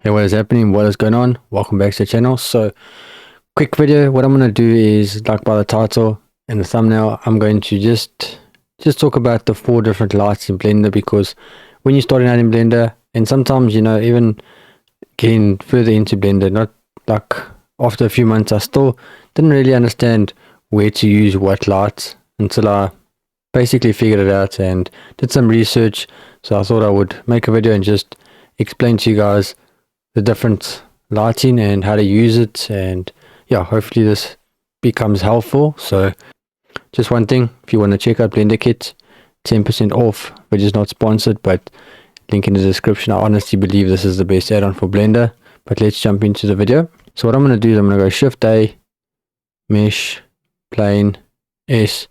Hey, what is happening? What is going on? Welcome back to the channel. So, quick video. What I'm going to do is, like by the title and the thumbnail, I'm going to just talk about the 4 different lights in Blender, because when you're starting out in Blender, and sometimes, even getting further into Blender, not like after a few months, I still didn't really understand where to use what lights until I basically figured it out and did some research. So I thought I would make a video and just explain to you guys the different lighting and how to use it, and yeah, hopefully this becomes helpful. So just one thing, if you want to check out Blender Kit, 10% off, which is not sponsored, but link in the description. I honestly believe this is the best add-on for Blender. But let's jump into the video. So what I'm going to do is I'm going to go Shift A, Mesh, Plane, S,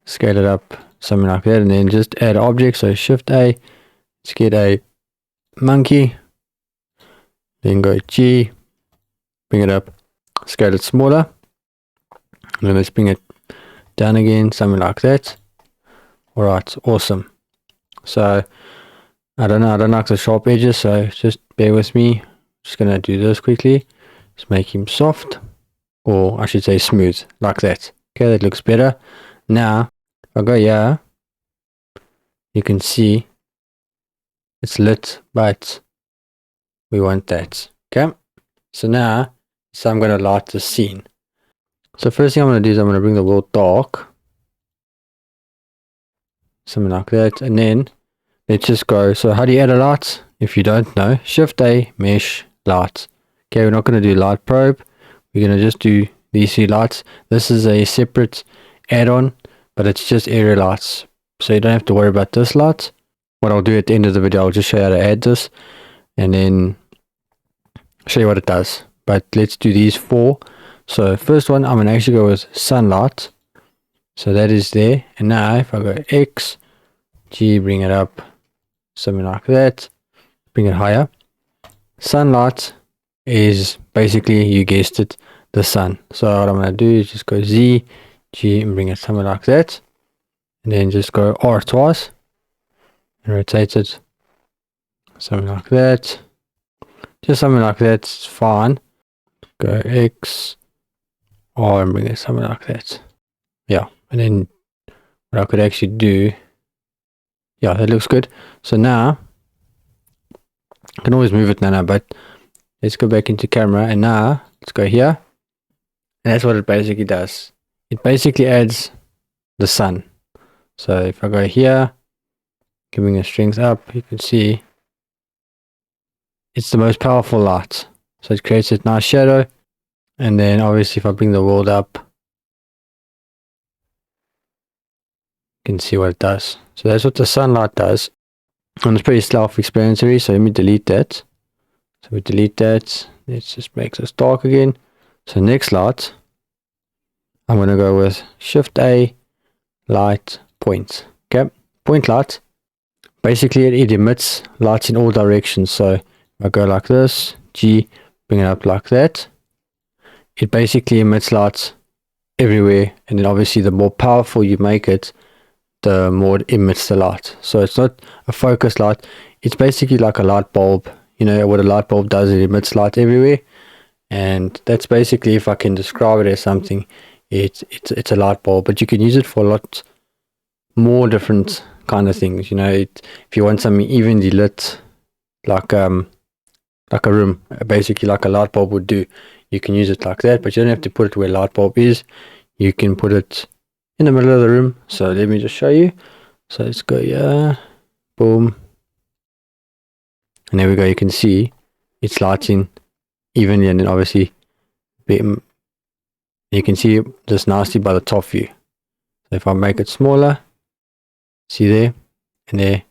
scale it up, something like that, and then just add an object. So Shift A, let's get a monkey. Then go G, bring it up, scale it smaller, and then let's bring it down again, something like that. Alright, awesome. So I don't like the sharp edges, so just bear with me. Just gonna do this quickly. Just make him soft, or I should say smooth, like that. Okay, that looks better. Now if I go here, you can see it's lit, but we want that. Okay, so now I'm going to light the scene. So first thing I'm going to do is I'm going to bring the world dark, something like that, and then let's just go. So how do you add a light? If you don't know, Shift A, Mesh, Light. Okay, we're not going to do light probe, we're going to just do these 3 lights. This is a separate add-on, but it's just area lights, so you don't have to worry about this light. What I'll do at the end of the video, I'll just show you how to add this and then show you what it does. But let's do these 4. So first one, I'm going to actually go with sunlight. So that is there. And now if I go X, G, bring it up, something like that, bring it higher. Sunlight is basically, you guessed it, the sun. So what I'm going to do is just go Z, G, and bring it something like that. And then just go R twice and rotate it, something like that. Just something like that's fine. Go X, R, and bring it something like that. Yeah, and then what I could actually do, yeah, that looks good. So now I can always move it now, but let's go back into camera, and now let's go here, and that's what it basically does. It basically adds the sun. So if I go here, can bring the strings up, you can see it's the most powerful light. So it creates a nice shadow. And then obviously if I bring the world up, you can see what it does. So that's what the sunlight does. And it's pretty self-explanatory. So let me delete that. So we delete that. Let's just make this dark again. So next light, I'm going to go with Shift A, Light, Point. Okay, point light. Basically it emits lights in all directions. So if I go like this, G, bring it up like that, it basically emits lights everywhere. And then obviously the more powerful you make it, the more it emits the light. So it's not a focus light, it's basically like a light bulb. You know what a light bulb does, it emits light everywhere. And that's basically, if I can describe it as something, it's a light bulb. But you can use it for a lot more different kind of things. If you want something evenly lit, like a room, basically like a light bulb would do, you can use it like that. But you don't have to put it where a light bulb is, you can put it in the middle of the room. So let me just show you. So let's go here, boom, and there we go. You can see it's lighting evenly, and then obviously you can see this nicely by the top view. So if I make it smaller, see there and there,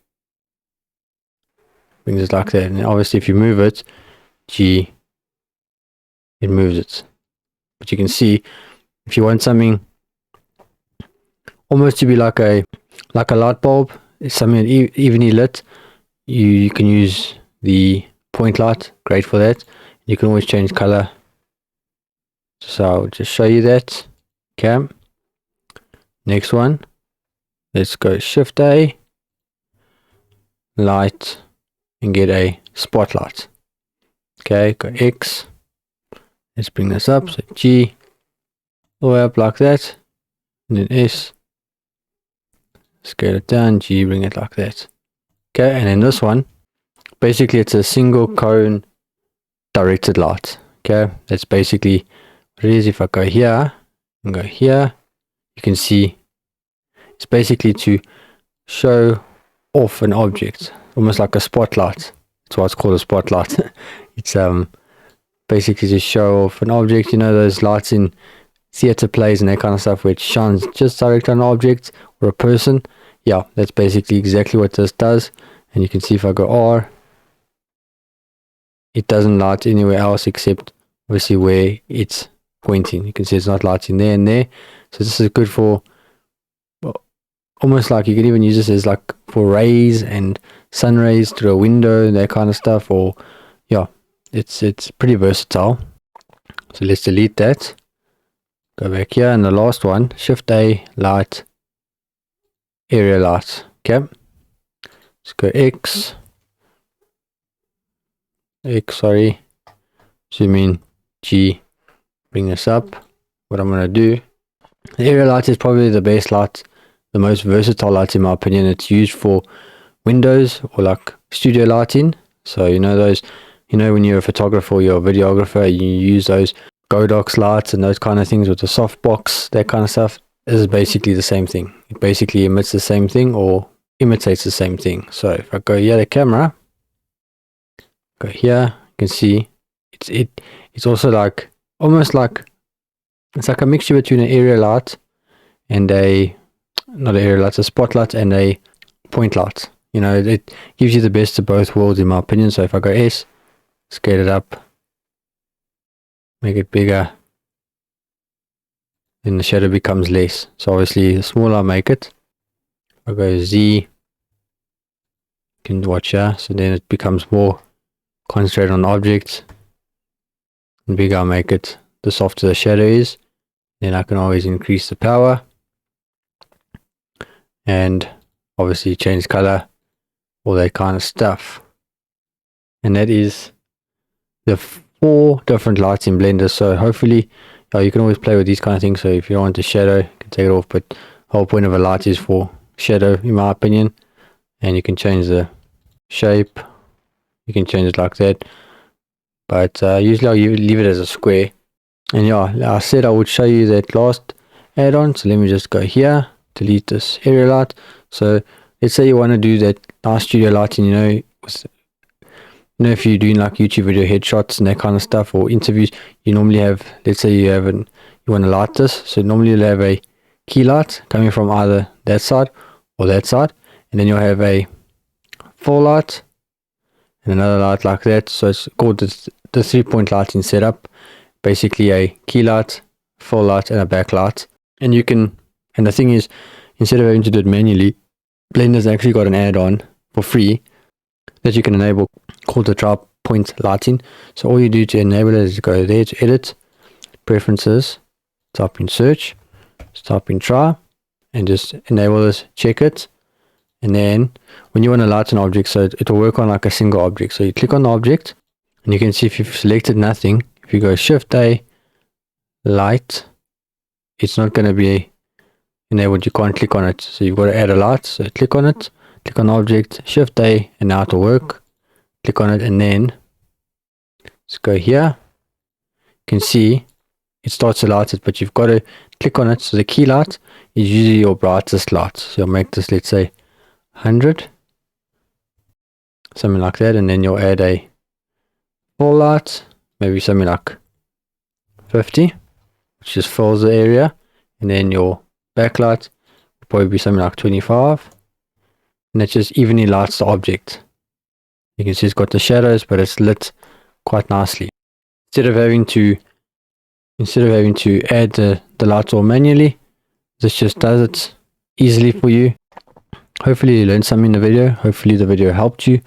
brings it like that. And obviously if you move it, G, it moves it. But you can see, if you want something almost to be like a light bulb, it's something evenly lit, you can use the point light. Great for that. You can always change color. So I'll just show you that. Okay, next one, let's go Shift A, Light, and get a spotlight. Okay, go X. Let's bring this up. So G, all the way up like that. And then S. Scale it down. G, bring it like that. Okay, and then this one, basically it's a single cone directed light. Okay, that's basically what it is. If I go here and go here, you can see it's basically to show off an object, almost like a spotlight. That's why it's called a spotlight. It's basically to show off an object. You know those lights in theater plays and that kind of stuff where it shines just direct on an object or a person. Yeah, that's basically exactly what this does. And you can see if I go R, it doesn't light anywhere else except obviously where it's pointing. You can see it's not lighting there and there. So this is good for, well, almost like you can even use this as like for rays and sun rays through a window and that kind of stuff. Or yeah, it's pretty versatile. So let's delete that. Go back here, and the last one, Shift A, light, area light. Okay, let's go X, sorry, zoom in, G, bring this up. What I'm going to do, the area light is probably the best light, the most versatile light in my opinion. It's used for windows or like studio lighting. So you know those, you know when you're a photographer or you're a videographer, you use those Godox lights and those kind of things with the softbox, that kind of stuff. This is basically the same thing. It basically emits the same thing or imitates the same thing. So if I go here, the camera, go here, you can see it's also like almost like it's like a mixture between an area light and a not an area light, a spotlight and a point light. You know, it gives you the best of both worlds in my opinion. So if I go S, scale it up, make it bigger, then the shadow becomes less. So obviously the smaller I make it, I go Z, you can watch here, so then it becomes more concentrated on objects. The bigger I make it, the softer the shadow is. Then I can always increase the power and obviously change color, all that kind of stuff. And that is the 4 different lights in Blender. So hopefully you can always play with these kind of things. So if you don't want the shadow, you can take it off, but the whole point of a light is for shadow in my opinion. And you can change the shape, you can change it like that, but usually I'll leave it as a square. And yeah, I said I would show you that last add-on, so let me just go here, delete this area light. So let's say you want to do that nice studio lighting, you know, if you're doing like YouTube video headshots and that kind of stuff or interviews, you normally have, let's say you want to light this, so normally you'll have a key light coming from either that side or that side, and then you'll have a full light and another light like that. So it's called the 3-point lighting setup. Basically a key light, full light and a backlight. And you can, and the thing is, instead of having to do it manually, Blender's actually got an add-on for free that you can enable called the tri-point lighting. So all you do to enable it is go there to edit, preferences, type in search, type in tri, and just enable this, check it. And then when you want to light an object, so it will work on like a single object. So you click on the object and you can see if you've selected nothing, if you go Shift A, light, it's not going to be enabled. You can't click on it. So you've got to add a light. So click on it, click on the object, Shift A, and now it will work. Click on it and then let's go here. You can see it starts to light it, but you've got to click on it. So the key light is usually your brightest light. So you'll make this, let's say 100, something like that, and then you'll add a full light, maybe something like 50, which just fills the area, and then your backlight will probably be something like 25, and it just evenly lights the object. You can see it's got the shadows, but it's lit quite nicely. Instead of having to add the lights all manually, this just does it easily for you. Hopefully you learned something in the video. Hopefully the video helped you.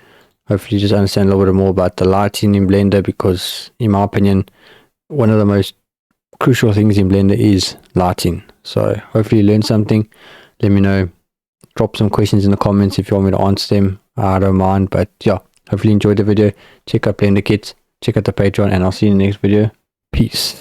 Hopefully you just understand a little bit more about the lighting in Blender, because in my opinion, one of the most crucial things in Blender is lighting. So hopefully you learned something. Let me know. Drop some questions in the comments if you want me to answer them. I don't mind. But yeah, hopefully you enjoyed the video. Check out Blender Kit. check out the Patreon, and I'll see you in the next video. Peace.